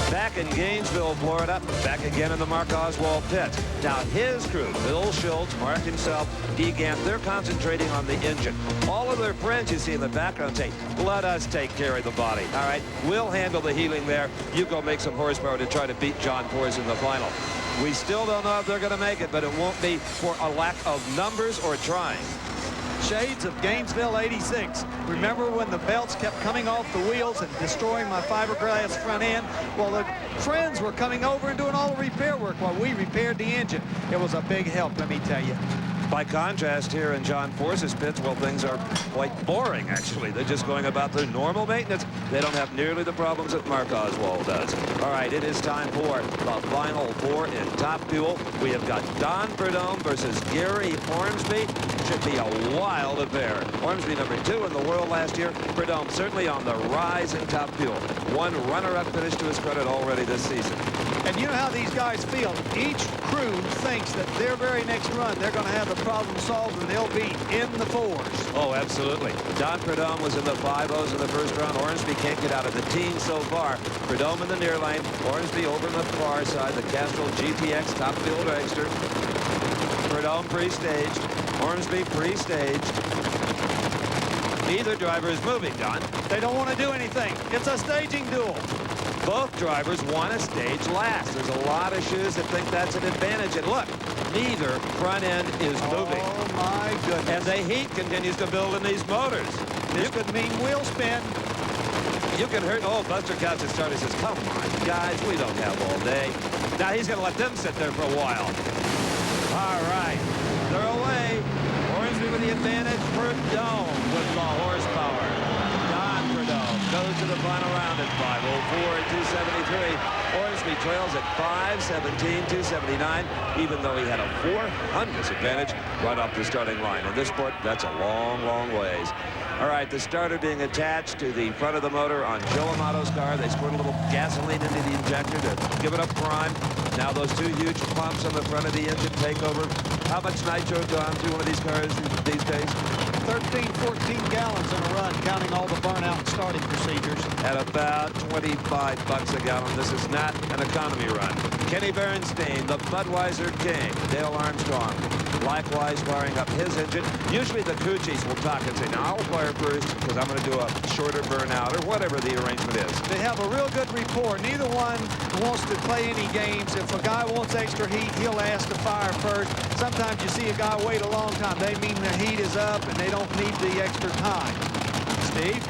Back in Gainesville, Florida, back again in the Mark Oswald pit. Now his crew, Bill Schultz, Mark himself, Degamp, they're concentrating on the engine. All of their friends you see in the background say, let us take care of the body. All right, we'll handle the healing there. You go make some horsepower to try to beat John Force in the final. We still don't know if they're going to make it, but it won't be for a lack of numbers or trying. Shades of Gainesville '86. Remember when the belts kept coming off the wheels and destroying my fiberglass front end? Well, the friends were coming over and doing all the repair work while we repaired the engine. It was a big help, let me tell you. By contrast, here in John Force's pits, well, things are quite boring, actually. They're just going about their normal maintenance. They don't have nearly the problems that Mark Oswald does. All right, it is time for the final four in Top Fuel. We have got Don Prudhomme versus Gary Ormsby. Should be a wild affair. Ormsby #2 in the world last year. Prudhomme certainly on the rise in Top Fuel. One runner-up finish to his credit already this season. And you know how these guys feel. Each crew thinks that their very next run, they're going to have the problem solved and they'll be in the fours. Oh, absolutely. Don Prudhomme was in the 5-0s in the first round. Ormsby can't get out of the teens so far. Prudhomme in the near lane. Ormsby over on the far side. The Castrol GTX Top Fuel dragster. Prudhomme pre-staged. Ormsby pre-staged. Neither driver is moving, Don. They don't want to do anything. It's a staging duel. Both drivers want to stage last. There's a lot of shoes that think that's an advantage. And look, neither front end is moving. Oh, my goodness. And the heat continues to build in these motors. This could mean wheel spin. You can hurt. Oh, Buster Couch at start. He says, come on, guys, we don't have all day. Now he's going to let them sit there for a while. All right. They're away. Ormsby with the advantage. Prudhomme with the horsepower. Don Prudhomme goes to the final round at 5:04.273. Ormsby trails at 5:17.279, even though he had a 400th advantage right off the starting line. In this sport, that's a long, long ways. All right, the starter being attached to the front of the motor on Joe Amato's car. They squirt a little gasoline into the injector to give it up prime. Now those two huge pumps on the front of the engine take over. How much nitro gone through one of these cars these days? 13, 14 gallons in a run, counting all the burnout and starting procedures. At about 25 bucks a gallon. This is not an economy run. Kenny Bernstein, the Budweiser King. Dale Armstrong, likewise firing up his engine. Usually the crew chiefs will talk and say, now I'll fire first because I'm going to do a shorter burnout or whatever the arrangement is. They have a real good rapport. Neither one wants to play any games. If a guy wants extra heat, he'll ask to fire first. Sometimes you see a guy wait a long time. They mean the heat is up and they don't need the extra time. Steve?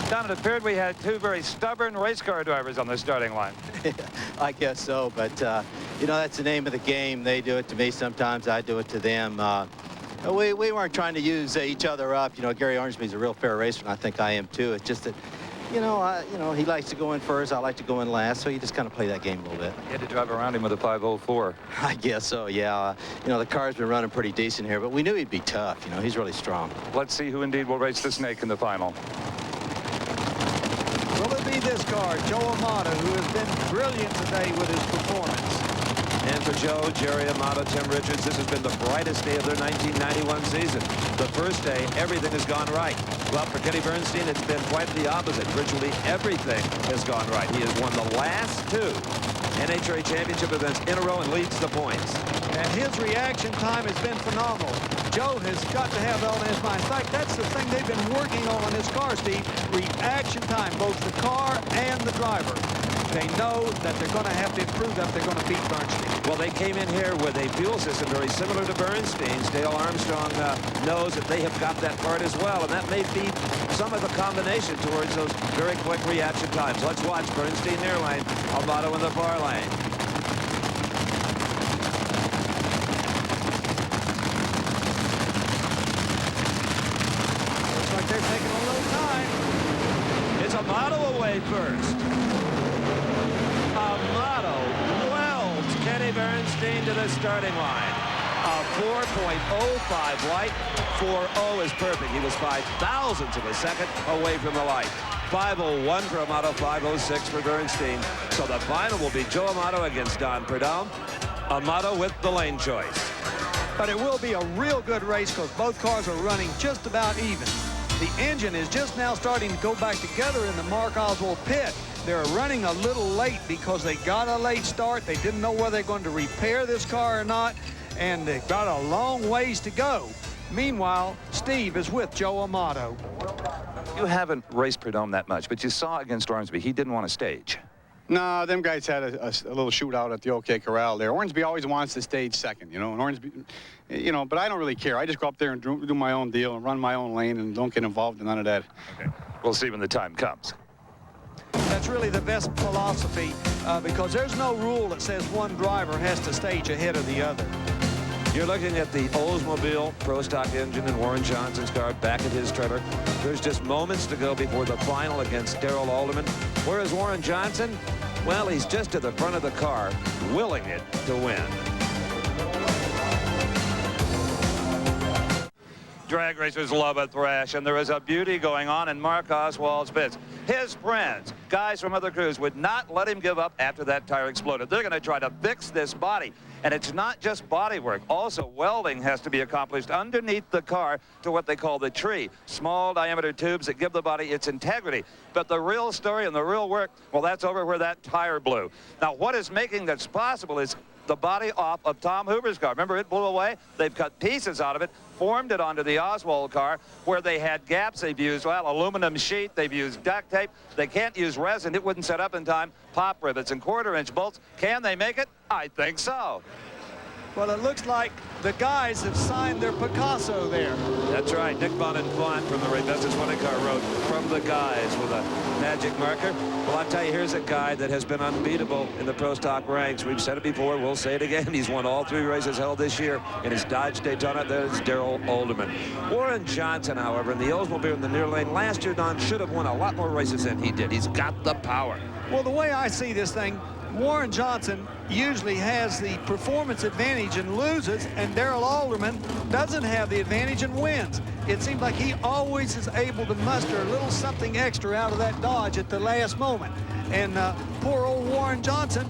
Don, it appeared we had two very stubborn race car drivers on the starting line. I guess so, but you know, that's the name of the game. They do it to me sometimes, I do it to them. We weren't trying to use each other up. You know, Gary Ormsby's a real fair racer, and I think I am too. It's just that, you know, he likes to go in first, I like to go in last, so you just kind of play that game a little bit. You had to drive around him with a 504. I guess so, yeah. You know, the car's been running pretty decent here, but we knew he'd be tough. You know, he's really strong. Let's see who indeed will race the snake in the final. Will it be this car, Joe Amato, who has been brilliant today with his performance? And for Joe, Jerry Amato, Tim Richards, this has been the brightest day of their 1991 season. The first day, everything has gone right. Well, for Kenny Bernstein, it's been quite the opposite. Virtually everything has gone right. He has won the last two NHRA championship events in a row and leads the points. And his reaction time has been phenomenal. Joe has got to have that on his mind. In fact, that's the thing they've been working on his car, Steve. Reaction time, both the car and the driver. They know that they're going to have to improve that if they're going to beat Bernstein. Well, they came in here with a fuel system very similar to Bernstein's. Dale Armstrong knows that they have got that part as well, and that may be some of the combination towards those very quick reaction times. Let's watch Bernstein near lane, Amato in the far lane. Looks like they're taking a little time. It's Amato away first. Amato welds Kenny Bernstein to the starting line. A 4.05 light. 4.0 is perfect. He was 5,000ths of a second away from the light. 5.01 for Amato, 5.06 for Bernstein. So the final will be Joe Amato against Don Prudhomme. Amato with the lane choice. But it will be a real good race because both cars are running just about even. The engine is just now starting to go back together in the Mark Oswald pit. They're running a little late because they got a late start. They didn't know whether they're going to repair this car or not, and they've got a long ways to go. Meanwhile, Steve is with Joe Amato. You haven't raced Prudhomme that much, but you saw against Ormsby, he didn't want to stage. No, them guys had a little shootout at the OK Corral there. Ormsby always wants to stage second, you know, and Ormsby, you know, but I don't really care. I just go up there and do my own deal and run my own lane and don't get involved in none of that. Okay. We'll see when the time comes. That's really the best philosophy because there's no rule that says one driver has to stage ahead of the other. You're looking at the Oldsmobile Pro Stock engine in Warren Johnson's car back at his trailer. There's just moments to go before the final against Darrell Alderman. Where is Warren Johnson? Well, he's just to the front of the car, willing it to win. Drag racers love a thrash, and there is a beauty going on in Mark Oswald's pits. His friends, guys from other crews, would not let him give up after that tire exploded. They're going to try to fix this body. And it's not just body work. Also, welding has to be accomplished underneath the car to what they call the tree. Small diameter tubes that give the body its integrity. But the real story and the real work, well, that's over where that tire blew. Now, what is making this possible is the body off of Tom Hoover's car. Remember, it blew away? They've cut pieces out of it, formed it onto the Oswald car, where they had gaps. They've used, well, aluminum sheet. They've used duct tape. They can't use resin. It wouldn't set up in time. Pop rivets and quarter-inch bolts. Can they make it? I think so. Well, it looks like the guys have signed their Picasso there. That's right. Nick Bonenfant from the Ray Business Winning Car wrote "From the Guys" with a magic marker. Well, I'll tell you, here's a guy that has been unbeatable in the Pro Stock ranks. We've said it before. We'll say it again. He's won all 3 races held this year in his Dodge Daytona. There's Darrell Alderman. Warren Johnson, however, in the Oldsmobile in the near lane last year, Don, should have won a lot more races than he did. He's got the power. Well, the way I see this thing, Warren Johnson usually has the performance advantage and loses, and Darrell Alderman doesn't have the advantage and wins. It seems like he always is able to muster a little something extra out of that Dodge at the last moment. And poor old Warren Johnson,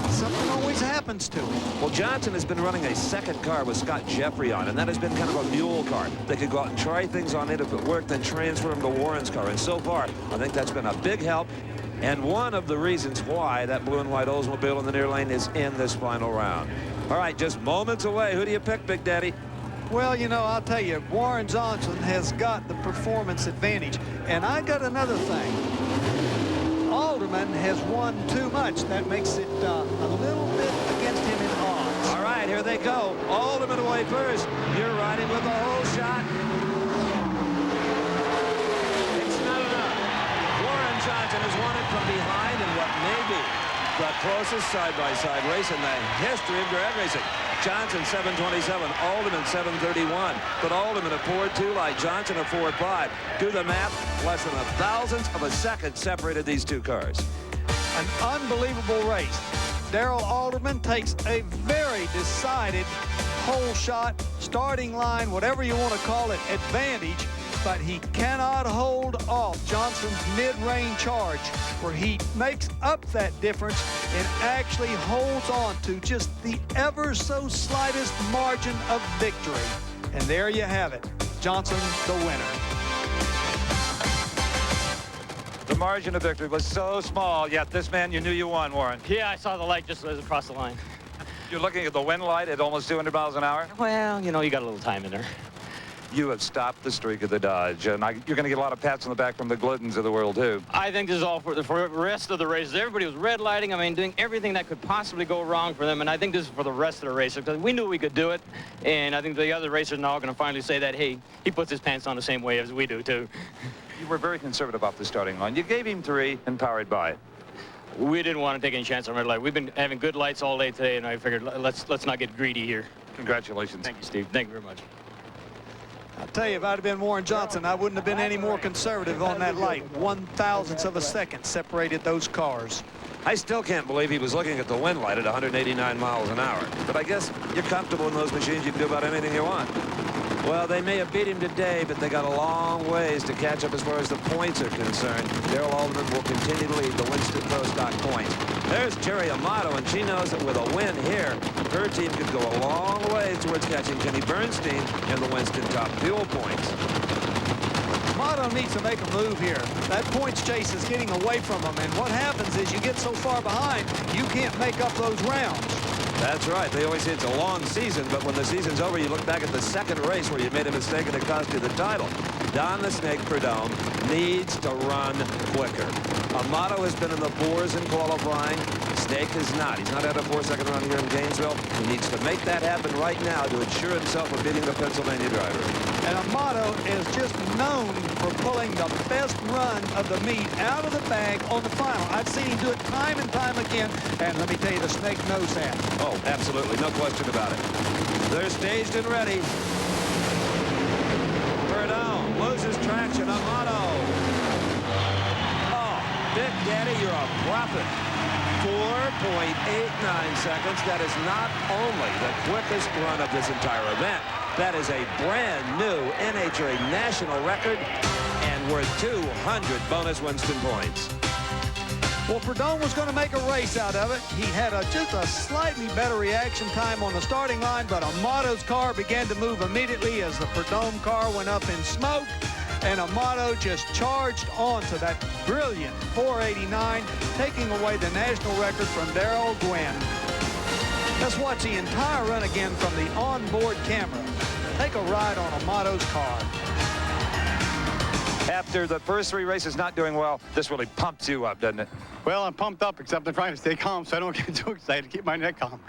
something always happens to him. Well, Johnson has been running a second car with Scott Jeffrey on, and that has been kind of a mule car. They could go out and try things on it. If it worked, then transfer him to Warren's car. And so far, I think that's been a big help. And one of the reasons why that blue and white Oldsmobile in the near lane is in this final round. All right, just moments away. Who do you pick, Big Daddy? Well, you know, I'll tell you, Warren Johnson has got the performance advantage. And I got another thing. Alderman has won too much. That makes it a little bit against him in odds. All right, here they go. Alderman away first. You're riding with the whole shot. Johnson has won it from behind in what may be the closest side-by-side race in the history of drag racing. Johnson 7:27, Alderman 7:31, but Alderman a 4.2 like Johnson a 4.5. Do the math, less than 1,000th of a second separated these two cars. An unbelievable race. Darrell Alderman takes a very decided whole shot, starting line, whatever you want to call it, advantage, but he cannot hold off Johnson's mid-range charge, where he makes up that difference and actually holds on to just the ever so slightest margin of victory. And there you have it. Johnson, the winner. The margin of victory was so small, yet this man, you knew you won, Warren. Yeah, I saw the light just as across the line. You're looking at the wind light at almost 200 miles an hour? Well, you know, you got a little time in there. You have stopped the streak of the Dodge, and you're going to get a lot of pats on the back from the Gliddens of the world, too. I think this is all for the rest of the races. Everybody was red lighting, I mean, doing everything that could possibly go wrong for them, and I think this is for the rest of the racers, because we knew we could do it, and I think the other racers now are going to finally say that, hey, he puts his pants on the same way as we do, too. You were very conservative off the starting line. You gave him 3 and powered by it. We didn't want to take any chance on red light. We've been having good lights all day today, and I figured let's not get greedy here. Congratulations. Thank you, Steve. Thank you very much. I'll tell you, if I'd have been Warren Johnson, I wouldn't have been any more conservative on that light. 1,000th of a second separated those cars. I still can't believe he was looking at the wind light at 189 miles an hour. But I guess you're comfortable in those machines. You can do about anything you want. Well, they may have beat him today, but they got a long ways to catch up as far as the points are concerned. Darrell Alderman will continue to lead the Winston Pro Stock points. There's Jerry Amato, and she knows that with a win here, her team could go a long ways towards catching Kenny Bernstein in the Winston Top Fuel points. Amato needs to make a move here. That points chase is getting away from him, and what happens is you get so far behind, you can't make up those rounds. That's right. They always say it's a long season, but when the season's over, you look back at the second race where you made a mistake and it cost you the title. Don the Snake Prudhomme needs to run quicker. Amato has been in the fours in qualifying. Snake has not. He's not had a 4-second run here in Gainesville. He needs to make that happen right now to ensure himself of beating the Pennsylvania driver. And Amato is just known for pulling the best run of the meet out of the bag on the final. I've seen him do it time and time again, and let me tell you, the Snake knows that. Oh, absolutely. No question about it. They're staged and ready. Prudhomme loses traction. Amato. Oh, Big Daddy, you're a prophet. 4.89 seconds. That is not only the quickest run of this entire event. That is a brand new NHRA national record and worth 200 bonus Winston points. Well, Prudhomme was going to make a race out of it. He had just a slightly better reaction time on the starting line, but Amato's car began to move immediately as the Prudhomme car went up in smoke, and Amato just charged on to that brilliant 489, taking away the national record from Darrell Gwynn. Let's watch the entire run again from the onboard camera. Take a ride on Amato's car. After the first 3 races not doing well, this really pumps you up, doesn't it? Well, I'm pumped up, except I'm trying to stay calm so I don't get too excited, keep my neck calm.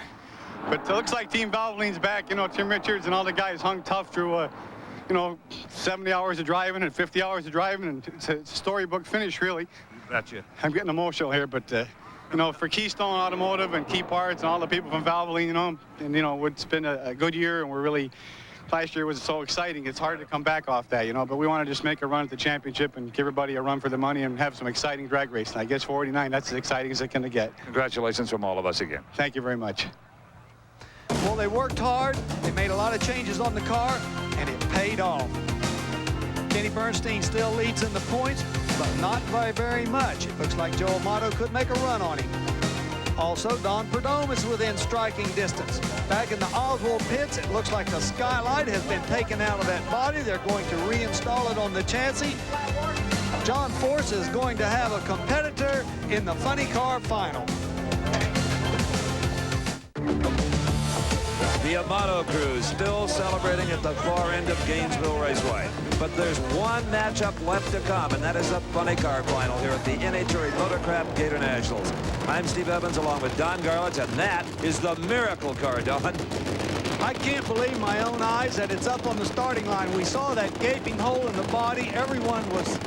But it looks like Team Valvoline's back. You know, Tim Richards and all the guys hung tough through, you know, 70 hours of driving and 50 hours of driving, and it's a storybook finish, really. Gotcha. I'm getting emotional here, but, you know, for Keystone Automotive and Key Parts and all the people from Valvoline, you know, and, you know, it's been a good year, and we're really, last year was so exciting. It's hard to come back off that, you know, but we want to just make a run at the championship and give everybody a run for the money and have some exciting drag racing. I guess 489, that's as exciting as it's going to get. Congratulations from all of us again. Thank you very much. Well, they worked hard. They made a lot of changes on the car, and it paid off. Kenny Bernstein still leads in the points, but not by very much. It looks like Joe Amato could make a run on him. Also, Don Prudhomme is within striking distance. Back in the Oswald pits, it looks like the skylight has been taken out of that body. They're going to reinstall it on the chassis. John Force is going to have a competitor in the funny car final. The Amato crew still celebrating at the far end of Gainesville Raceway. But there's one matchup left to come, and that is the funny car final here at the NHRA Motorcraft Gatornationals. I'm Steve Evans along with Don Garlitz, and that is the miracle car, Don. I can't believe my own eyes that it's up on the starting line. We saw that gaping hole in the body. Everyone was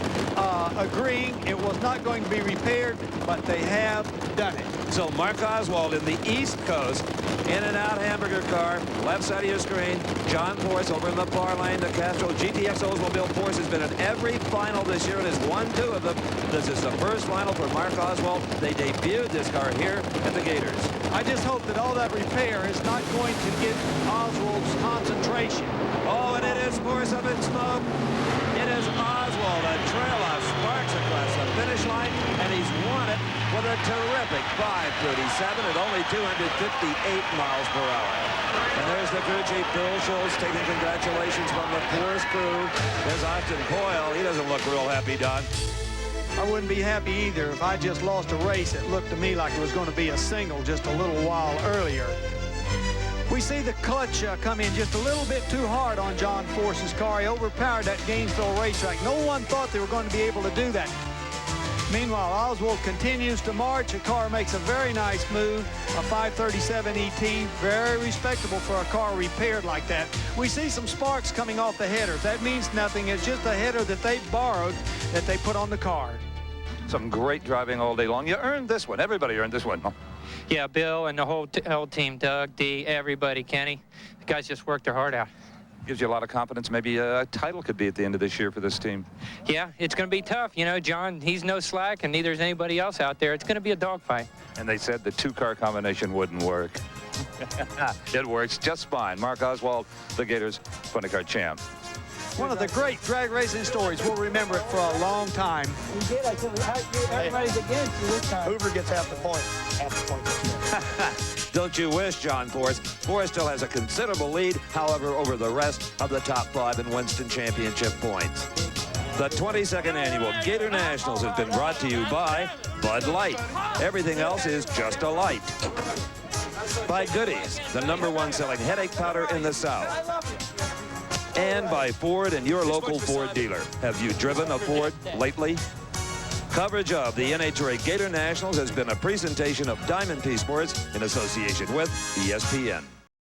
agreeing it was not going to be repaired, but they have done it. So Mark Oswald in the East Coast, in and out hamburger car, left side of your screen. John Force over in the far lane. The Castro GTX Oldsmobile Force has been at every final this year and has won 2 of them. This is the first final for Mark Oswald. They debuted this car here at the Gators. I just hope that all that repair is not going to get Oswald's concentration. Oh, and it is Force up in smoke. It is Oswald, a trail of sparks across the finish line, and he's won it with a terrific 5:37 at only 258 miles per hour. And there's the crew chief, Bill Schultz, taking congratulations from the Force crew. There's Austin Coyle. He doesn't look real happy, Don. I wouldn't be happy either if I just lost a race. It looked to me like it was going to be a single just a little while earlier. We see the clutch come in just a little bit too hard on John Force's car. He overpowered that Gainesville racetrack. No one thought they were going to be able to do that. Meanwhile, Oswald continues to march. The car makes a very nice move, a 537 ET, very respectable for a car repaired like that. We see some sparks coming off the headers. That means nothing. It's just a header that they borrowed that they put on the car. Some great driving all day long. You earned this one. Everybody earned this one. Yeah, Bill and the whole team, Doug, Dee, everybody, Kenny. The guys just worked their heart out. Gives you a lot of confidence. Maybe a title could be at the end of this year for this team. Yeah, it's going to be tough. You know, John, he's no slack, and neither is anybody else out there. It's going to be a dogfight. And they said the 2-car combination wouldn't work. It works just fine. Mark Oswald, the Gators funny car champ. One of the great drag racing stories. We'll remember it for a long time. You did. I said, everybody's against you this time. Hoover gets half the point. Half the point. Don't you wish, John Force? Force still has a considerable lead, however, over the rest of the top 5 in Winston Championship points. The 22nd annual Gator Nationals has been brought to you by Bud Light. Everything else is just a light. By Goodies, the #1 selling headache powder in the South. And by Ford and your local Ford dealer. Have you driven a Ford lately? Coverage of the NHRA Gator Nationals has been a presentation of Diamond P Sports in association with ESPN.